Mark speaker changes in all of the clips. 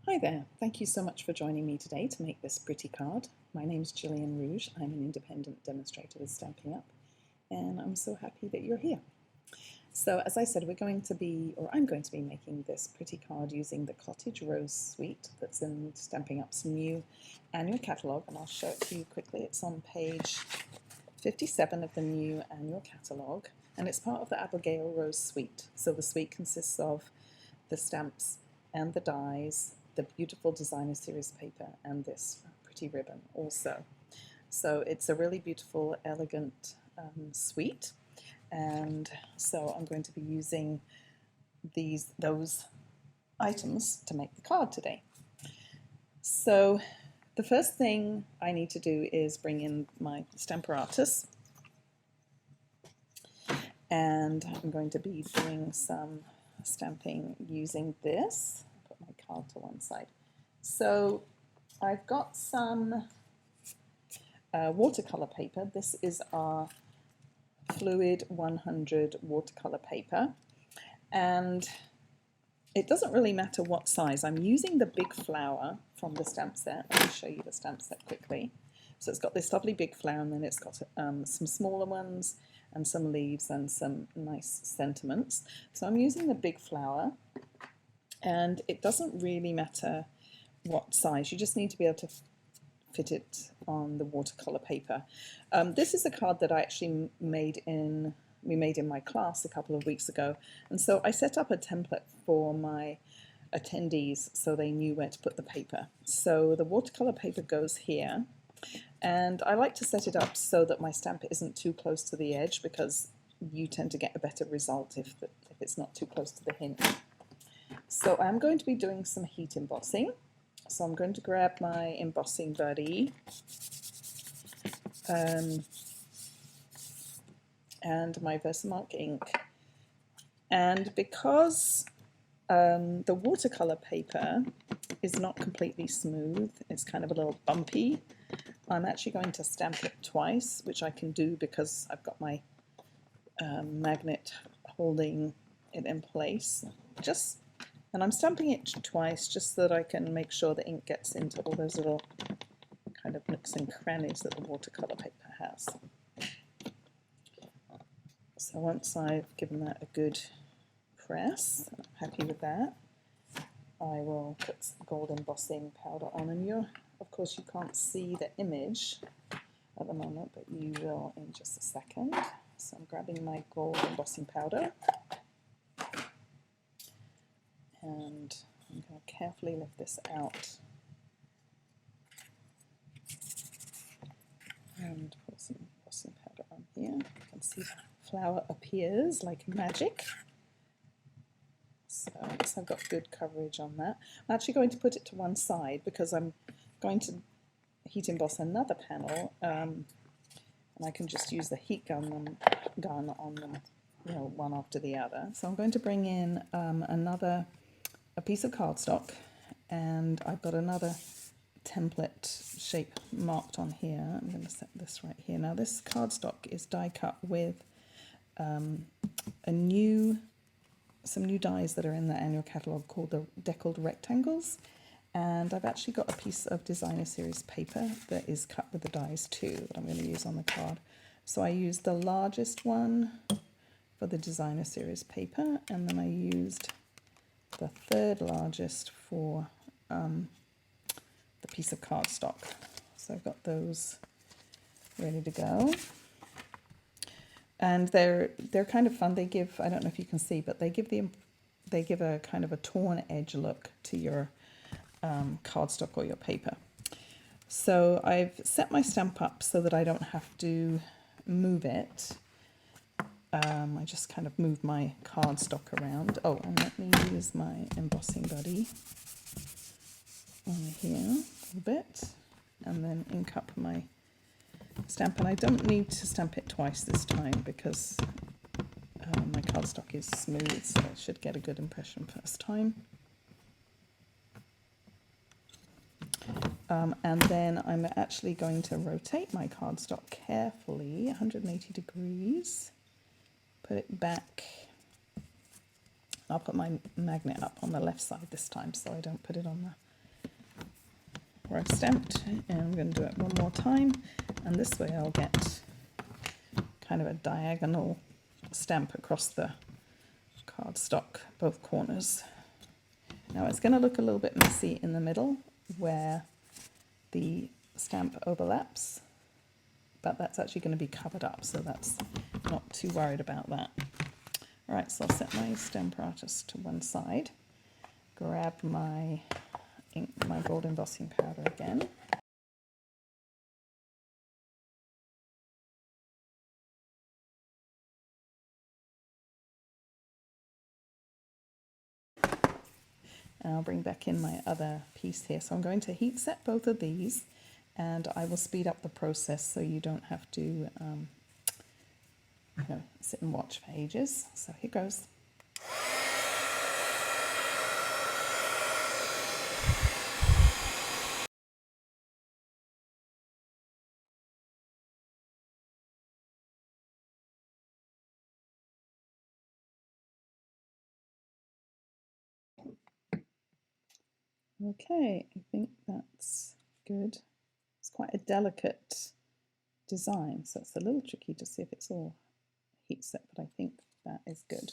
Speaker 1: Hi there, thank you so much for joining me today to make this pretty card. My name is Gillian Rouge. I'm an independent demonstrator with Stampin' Up, and I'm so happy that you're here. So as I said, I'm going to be making this pretty card using the Cottage Rose Suite that's in Stampin' Up's new annual catalogue, and I'll show it to you quickly. It's on page 57 of the new annual catalogue, and it's part of the Abigail Rose Suite. So the suite consists of the stamps and the dies, the beautiful designer series paper, and this pretty ribbon also. So it's a really beautiful, elegant suite, and so I'm going to be using those items to make the card today. So the first thing I need to do is bring in my Stamparatus, and I'm going to be doing some stamping using this. Put my card to one side. So I've got some watercolor paper. This is our Fluid 100 watercolor paper, and it doesn't really matter what size. I'm using the big flower from the stamp set. I'll show you the stamp set quickly. So it's got this lovely big flower, and then it's got some smaller ones and some leaves and some nice sentiments. So I'm using the big flower, and it doesn't really matter what size. You just need to be able to fit it on the watercolor paper. This is a card that I actually made in my class a couple of weeks ago, and so I set up a template for my attendees so they knew where to put the paper. So the watercolor paper goes here, and I like to set it up so that my stamp isn't too close to the edge, because you tend to get a better result if it's not too close to the hinge. So I'm going to be doing some heat embossing. So I'm going to grab my embossing buddy and my Versamark ink. And because the watercolor paper is not completely smooth, it's kind of a little bumpy, I'm actually going to stamp it twice, which I can do because I've got my magnet holding it in place. And I'm stamping it twice just so that I can make sure the ink gets into all those little kind of nooks and crannies that the watercolor paper has. So once I've given that a good press, I'm happy with that, I will put some gold embossing powder on, and of course you can't see the image at the moment, but you will in just a second. So I'm grabbing my gold embossing powder, and I'm going to carefully lift this out and put some embossing powder on here. You can see the flower appears like magic. So I've got good coverage on that. I'm actually going to put it to one side because I'm going to heat emboss another panel, and I can just use the heat gun on them, one after the other. So I'm going to bring in a piece of cardstock, and I've got another template shape marked on here. I'm going to set this right here. Now this cardstock is die cut with some new dies that are in the annual catalogue called the deckled rectangles, and I've actually got a piece of designer series paper that is cut with the dies too that I'm going to use on the card. So I used the largest one for the designer series paper, and then I used the third largest for the piece of cardstock. So I've got those ready to go. And they're kind of fun. They give, I don't know if you can see, but they give a kind of a torn edge look to your cardstock or your paper. So I've set my stamp up so that I don't have to move it. I just kind of move my cardstock around. Oh, and let me use my embossing buddy on here a little bit, and then ink up my stamp. And I don't need to stamp it twice this time because my cardstock is smooth, so I should get a good impression first time. And then I'm actually going to rotate my cardstock carefully, 180 degrees, put it back. I'll put my magnet up on the left side this time so I don't put it on where I've stamped, and I'm going to do it one more time, and this way I'll get kind of a diagonal stamp across the cardstock, both corners. Now it's going to look a little bit messy in the middle where the stamp overlaps, but that's actually going to be covered up, so that's not too worried about that. All right, so I'll set my Stamparatus to one side, grab my ink, my gold embossing powder again. And I'll bring back in my other piece here. So I'm going to heat set both of these, and I will speed up the process so you don't have to sit and watch for ages. So here goes. Okay, I think that's good. It's quite a delicate design, so it's a little tricky to see if it's all heat set, but I think that is good.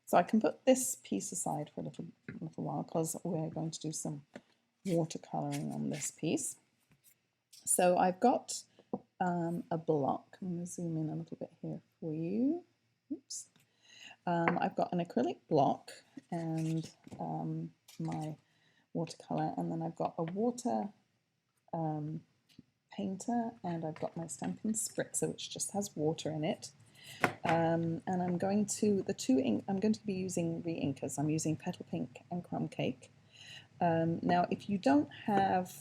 Speaker 1: So I can put this piece aside for a little while because we're going to do some watercoloring on this piece. So I've got a block. I'm going to zoom in a little bit here for you. Oops. I've got an acrylic block and my watercolor, and then I've got a water painter, and I've got my Stampin spritzer, which just has water in it. And I'm going to I'm going to be using re-inkers. I'm using Petal Pink and Crumb Cake. Now, if you don't have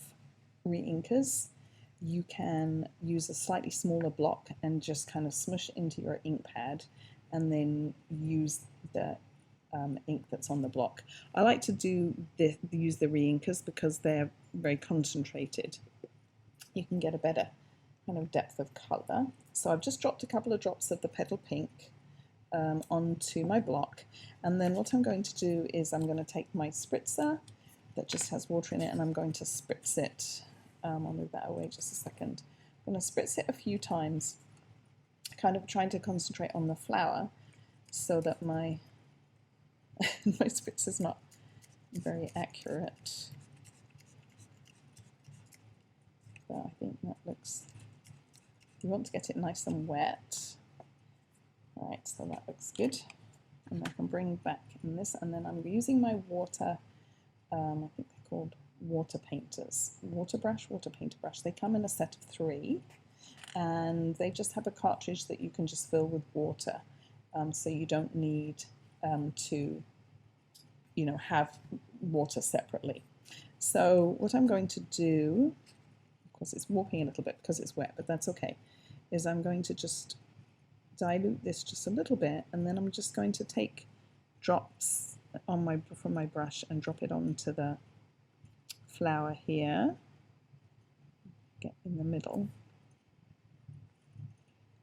Speaker 1: re-inkers, you can use a slightly smaller block and just kind of smush it into your ink pad, and then use the ink that's on the block. I like to use the re-inkers because they're very concentrated. You can get a better kind of depth of colour. So I've just dropped a couple of drops of the Petal Pink onto my block, and then what I'm going to do is I'm going to take my spritzer that just has water in it, and I'm going to spritz it. I'll move that away just a second. I'm going to spritz it a few times, kind of trying to concentrate on the flower so that my my spritz is not very accurate. But I think that looks, you want to get it nice and wet. All right, so that looks good. And I can bring back in this, and then I'm using my water, I think they're called water painters, water painter brush. They come in a set of 3, and they just have a cartridge that you can just fill with water, so you don't need to have water separately. So what I'm going to do, of course it's warping a little bit because it's wet, but that's okay, is I'm going to just dilute this just a little bit, and then I'm just going to take drops from my brush and drop it onto the flower here, get in the middle,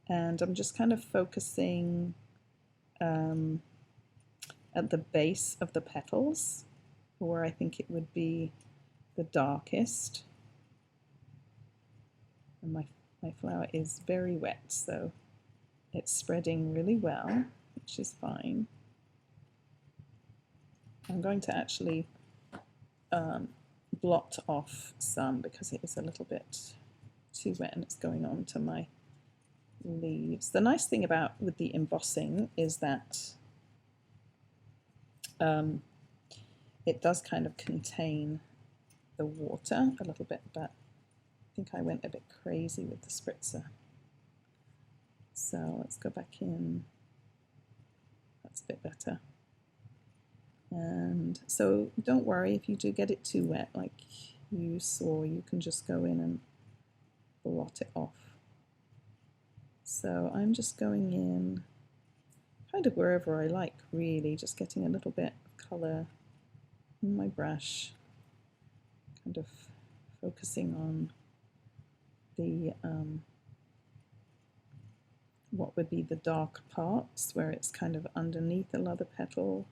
Speaker 1: and I'm just kind of focusing at the base of the petals, where I think it would be the darkest. And my flower is very wet, so it's spreading really well, which is fine. I'm going to actually blot off some because it is a little bit too wet and it's going on to my leaves. The nice thing with the embossing is that it does kind of contain the water a little bit, but I think I went a bit crazy with the spritzer. So let's go back in. That's a bit better. And so don't worry if you do get it too wet, like you saw, you can just go in and blot it off. So I'm just going in kind of wherever I like, really, just getting a little bit of colour in my brush, kind of focusing on the what would be the dark parts where it's kind of underneath another petal.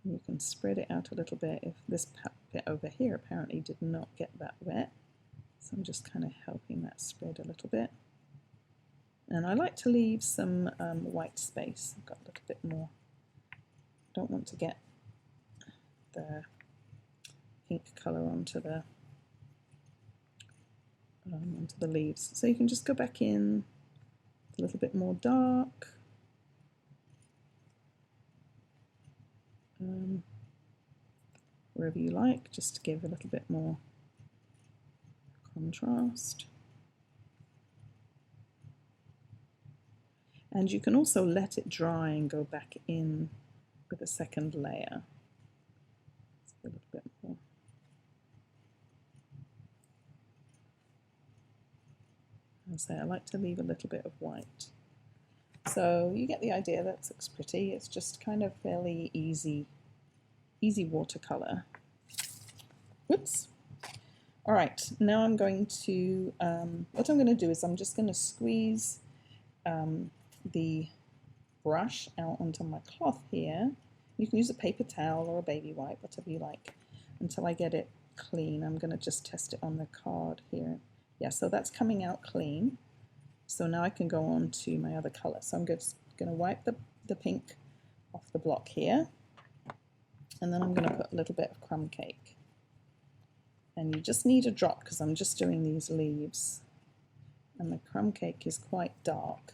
Speaker 1: You can spread it out a little bit. If this bit over here apparently did not get that wet, so I'm just kind of helping that spread a little bit. And I like to leave some white space. I've got a little bit more. Don't want to get the pink colour onto the leaves. So you can just go back in a little bit more dark. Wherever you like, just to give a little bit more contrast. And you can also let it dry and go back in with a second layer. Just a little bit more. As I say, I like to leave a little bit of white. So you get the idea. That looks pretty. It's just kind of fairly easy watercolor. Whoops. All right, now I'm going to, what I'm going to do is I'm just going to squeeze the brush out onto my cloth here. You can use a paper towel or a baby wipe, whatever you like, until I get it clean. I'm going to just test it on the card here. Yeah, so that's coming out clean. So now I can go on to my other color. So I'm just going to wipe the pink off the block here. And then I'm going to put a little bit of crumb cake. And you just need a drop because I'm just doing these leaves. And the crumb cake is quite dark.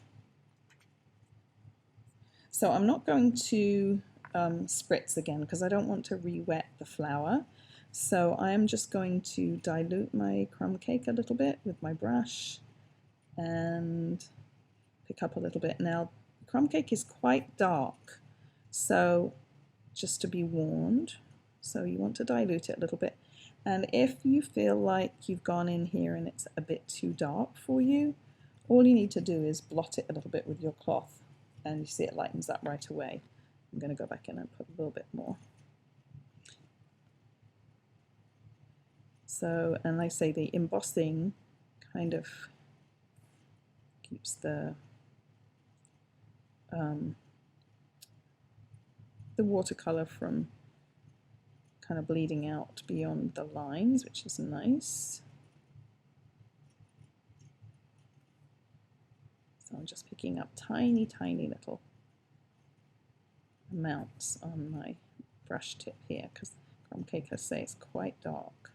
Speaker 1: So I'm not going to spritz again because I don't want to re-wet the flower. So I am just going to dilute my crumb cake a little bit with my brush and pick up a little bit. Now, crumb cake is quite dark, so just to be warned. So you want to dilute it a little bit. And if you feel like you've gone in here and it's a bit too dark for you, all you need to do is blot it a little bit with your cloth, and you see it lightens up right away. I'm going to go back in and put a little bit more. So, and like I say, the embossing kind of keeps the watercolor from kind of bleeding out beyond the lines, which is nice. So I'm just picking up tiny, tiny little amounts on my brush tip here because crumb cake, I say, is quite dark.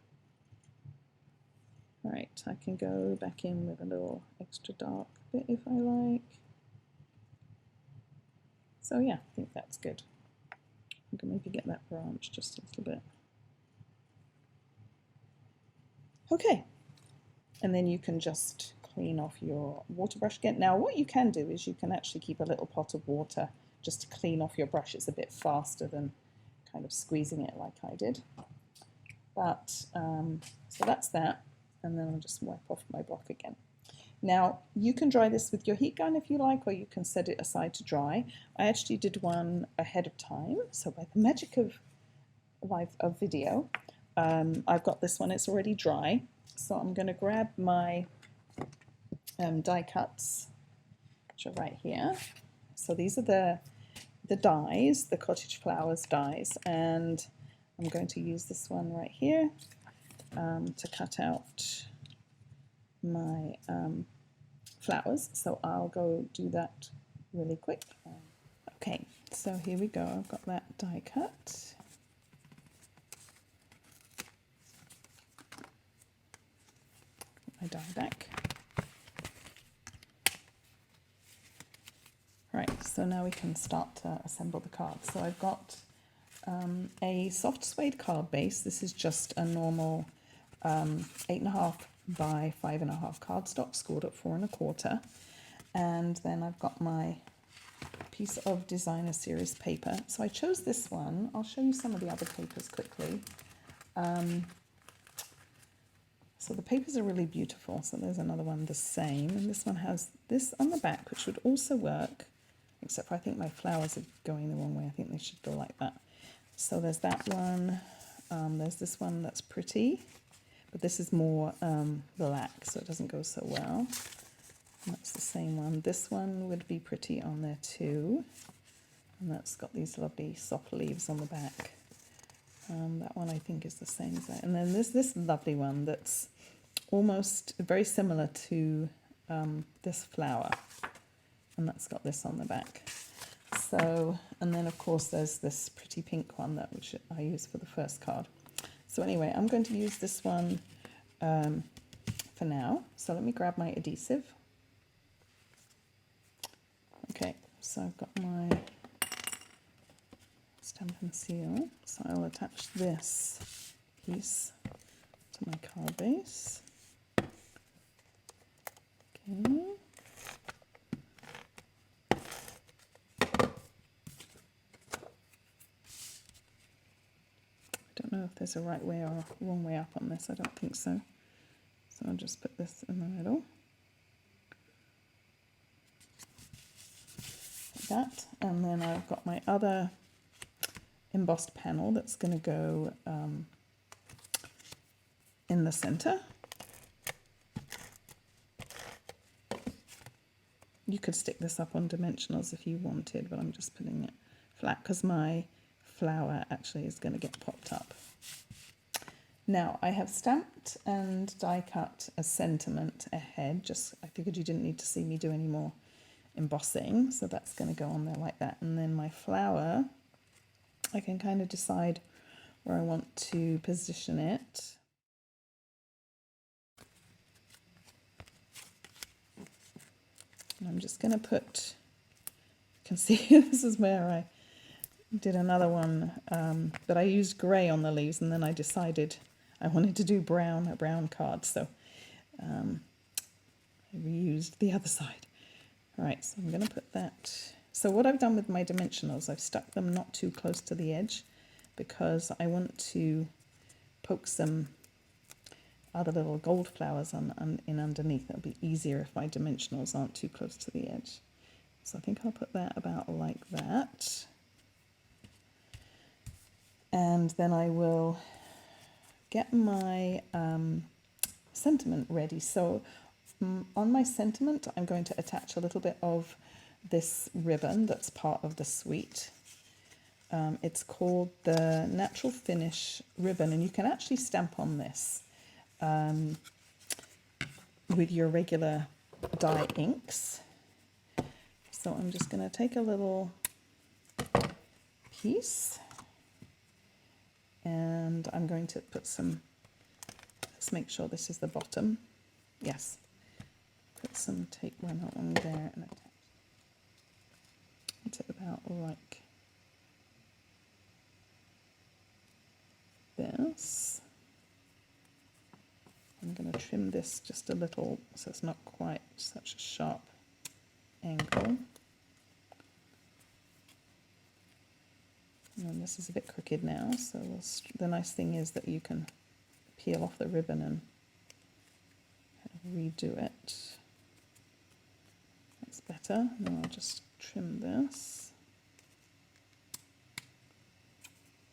Speaker 1: Right, I can go back in with a little extra dark bit if I like. So yeah, I think that's good. I can maybe get that branch just a little bit. Okay, and then you can just clean off your water brush again. Now what you can do is you can actually keep a little pot of water just to clean off your brush. It's a bit faster than kind of squeezing it like I did. But, so that's that, and then I'll just wipe off my block again. Now, you can dry this with your heat gun if you like, or you can set it aside to dry. I actually did one ahead of time, so by the magic of video, I've got this one, it's already dry. So I'm going to grab my die cuts, which are right here. So these are the dies, the Cottage Flowers dies, and I'm going to use this one right here to cut out my flowers. So I'll go do that really quick. Okay, so here we go. I've got that die cut. My die back. Right, so now we can start to assemble the cards. So I've got a soft suede card base. This is just a normal 8.5 by 5.5 cardstock scored at 4 1/4. And then I've got my piece of designer series paper. So I chose this one. I'll show you some of the other papers quickly. So the papers are really beautiful. So there's another one the same. And this one has this on the back, which would also work, except for I think my flowers are going the wrong way. I think they should go like that. So there's that one. There's this one that's pretty, but this is more black, so it doesn't go so well. And that's the same one. This one would be pretty on there too. And that's got these lovely soft leaves on the back. That one I think is the same as that. And then there's this lovely one that's almost very similar to this flower. And that's got this on the back. So, and then of course there's this pretty pink one which I use for the first card. So anyway, I'm going to use this one for now. So let me grab my adhesive. Okay, so I've got my Stampin' seal. So I'll attach this piece to my card base. Okay. I don't know if there's a right way or wrong way up on this. I don't think so. So I'll just put this in the middle. Like that. And then I've got my other embossed panel that's going to go in the center. You could stick this up on dimensionals if you wanted, but I'm just putting it flat because my flower actually is going to get popped up. Now I have stamped and die cut a sentiment ahead. I figured you didn't need to see me do any more embossing, so that's going to go on there like that. And then my flower, I can kind of decide where I want to position it. And I'm just going to put, you can see this is where I did another one, but I used grey on the leaves, and then I decided I wanted to do a brown card, so I reused the other side. All right, so I'm going to put that. So what I've done with my dimensionals, I've stuck them not too close to the edge because I want to poke some other little gold flowers in underneath. It'll be easier if my dimensionals aren't too close to the edge. So I think I'll put that about like that. And then I will get my sentiment ready. So on my sentiment, I'm going to attach a little bit of this ribbon that's part of the suite. It's called the Natural Finish ribbon, and you can actually stamp on this with your regular dye inks. So I'm just going to take a little piece and I'm going to put some, let's make sure this is the bottom. Yes. Put some tape run along there and attach it about like this. I'm going to trim this just a little so it's not quite such a sharp angle. And this is a bit crooked now, so the nice thing is that you can peel off the ribbon and redo it. That's better. Now I'll just trim this.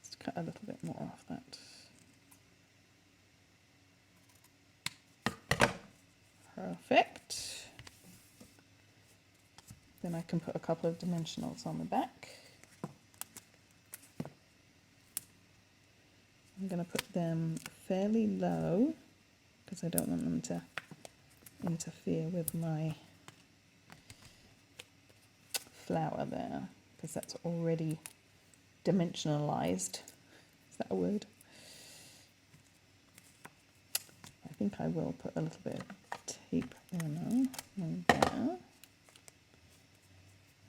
Speaker 1: Just cut a little bit more off that. Perfect. Then I can put a couple of dimensionals on the back. I'm going to put them fairly low because I don't want them to interfere with my flower there, because that's already dimensionalized. Is that a word? I think I will put a little bit of tape there now. And there.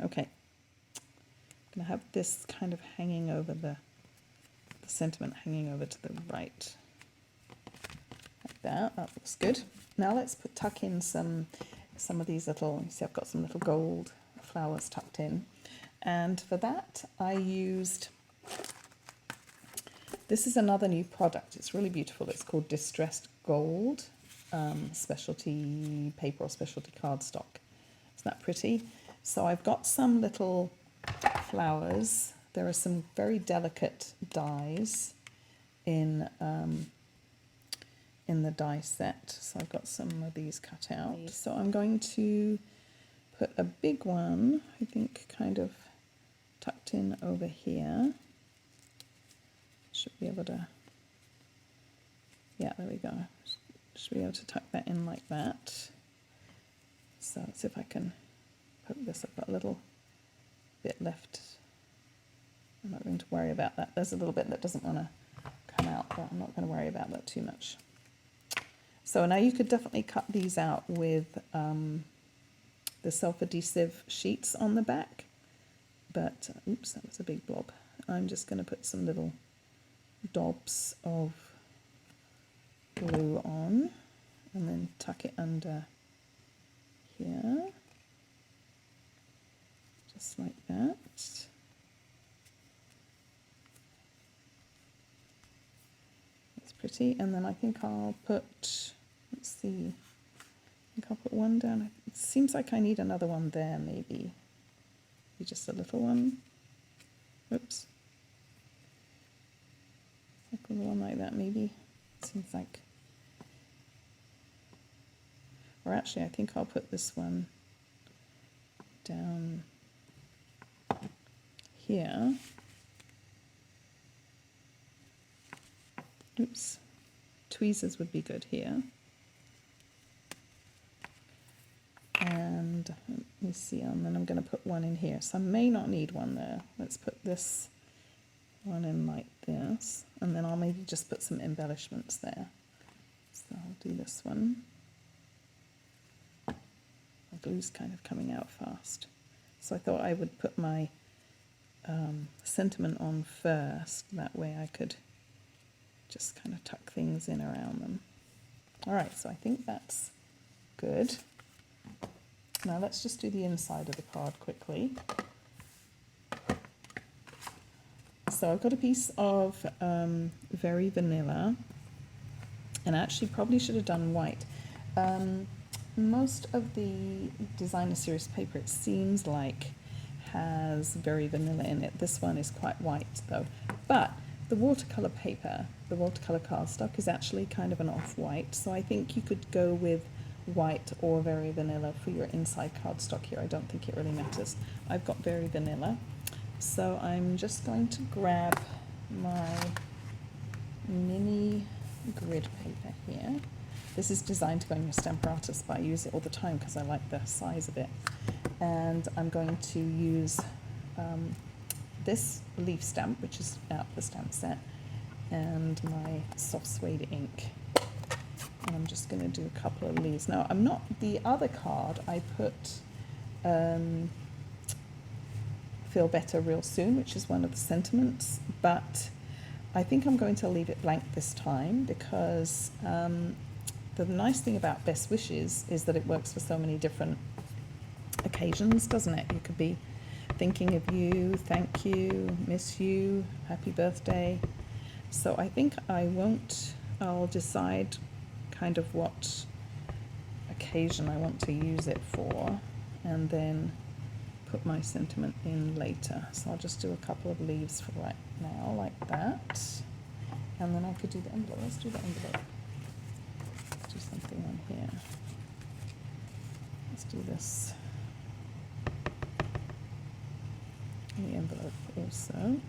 Speaker 1: Okay. I'm going to have this kind of hanging over the sentiment hanging over to the right. Like that. That looks good. Now let's tuck in some of these little, you see I've got some little gold flowers tucked in. And for that I used, this is another new product. It's really beautiful. It's called Distressed Gold specialty paper or specialty cardstock. Isn't that pretty? So I've got some little flowers. There are some very delicate dies in the die set. So I've got some of these cut out. So I'm going to put a big one, I think kind of tucked in over here. Should be able to, yeah, there we go. Should be able to tuck that in like that. So let's see if I can poke this. I've got a little bit left. I'm not going to worry about that. There's a little bit that doesn't want to come out, but I'm not going to worry about that too much. So now you could definitely cut these out with the self-adhesive sheets on the back. But, oops, that was a big blob. I'm just going to put some little dobs of glue on and then tuck it under here. Just like that. That's pretty. And then I think I'll put, let's see, I think I'll put one down. It seems like I need another one there, maybe. Just a little one. Oops. Like a one like that, maybe. Seems like. Or actually, I think I'll put this one down here. Oops. Tweezers would be good here. And let me see, and then I'm going to put one in here. So I may not need one there. Let's put this one in like this. And then I'll maybe just put some embellishments there. So I'll do this one. The glue's kind of coming out fast. So I thought I would put my sentiment on first. That way I could just kind of tuck things in around them. All right, so I think that's good. Now let's just do the inside of the card quickly. So I've got a piece of Very Vanilla, and I actually probably should have done white. Most of the designer series paper, it seems like, has Very Vanilla in it. This one is quite white though. But the watercolor paper, the watercolor cardstock, is actually kind of an off-white, so I think you could go with white or Very Vanilla for your inside cardstock here. I don't think it really matters. I've got Very Vanilla, so I'm just going to grab my mini grid paper here. This is designed to go in your Stamp Artist, but I use it all the time because I like the size of it. And I'm going to use this leaf stamp, which is out of the stamp set, and my soft suede ink. And I'm just going to do a couple of leaves. Now, I'm not, the other card I put Feel Better Real Soon, which is one of the sentiments, but I think I'm going to leave it blank this time because the nice thing about Best Wishes is that it works for so many different occasions, doesn't it? You could be thinking of you, thank you, miss you, happy birthday. So I think I'll decide kind of what occasion I want to use it for, and then put my sentiment in later. So I'll just do a couple of leaves for right now, like that. And then I could do the envelope. Let's do the envelope. Let's do something on here. Let's do this. And the envelope also,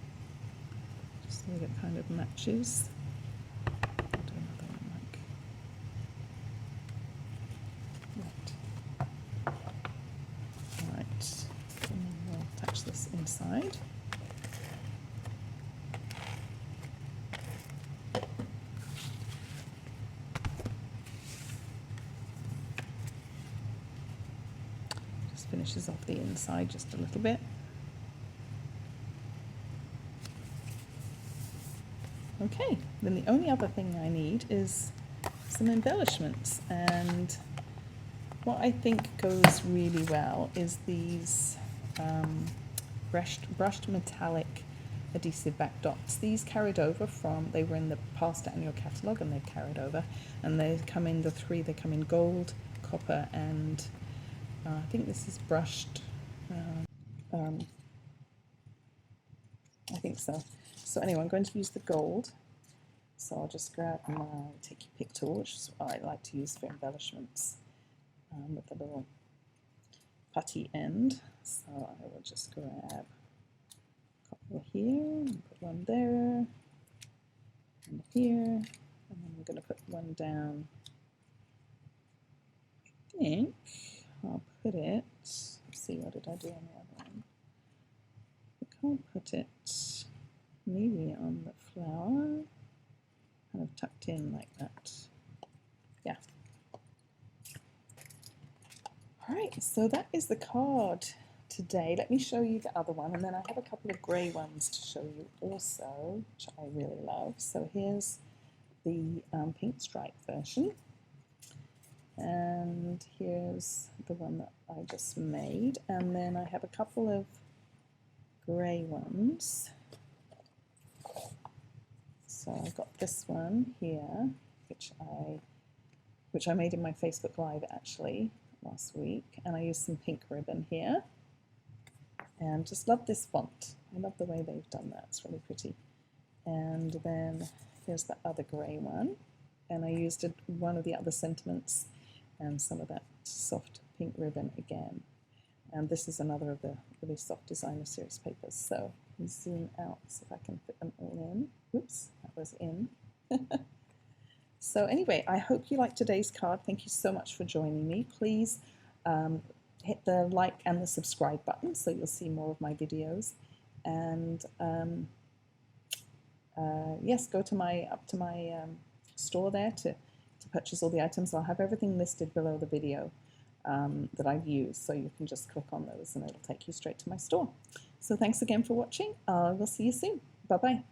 Speaker 1: just so that it kind of matches. I'll do another one like that. All right, and then we'll attach this inside. Just finishes off the inside just a little bit. Okay, then the only other thing I need is some embellishments, and what I think goes really well is these brushed metallic adhesive back dots. These carried over from, they were in the past annual catalogue and they've carried over, and they come in they come in gold, copper, and I think this is brushed, I think so. So anyway, I'm going to use the gold. So I'll just grab my Take Your Pick tool, which is what I like to use for embellishments, with a little putty end. So I will just grab over here, put one there, and here, and then I'm going to put one down. I think I'll put it, let's see, what did I do on the other one? I think I'll put it maybe on the flower, kind of tucked in like that. Yeah. All right, so that is the card today. Let me show you the other one, and then I have a couple of grey ones to show you also, which I really love. So here's the pink stripe version, and here's the one that I just made, and then I have a couple of grey ones. So I've got this one here, which I made in my Facebook Live actually last week, and I used some pink ribbon here, and just love this font. I love the way they've done that, it's really pretty. And then here's the other grey one, and I used one of the other sentiments and some of that soft pink ribbon again. And this is another of the really soft designer series papers. So zoom out so if I can fit them all in. Oops, that was in. So anyway, I hope you liked today's card. Thank you so much for joining me. Please hit the like and the subscribe button so you'll see more of my videos. And yes, go to my store there to purchase all the items. I'll have everything listed below the video that I've used, so you can just click on those and it'll take you straight to my store. So thanks again for watching. We'll see you soon. Bye-bye.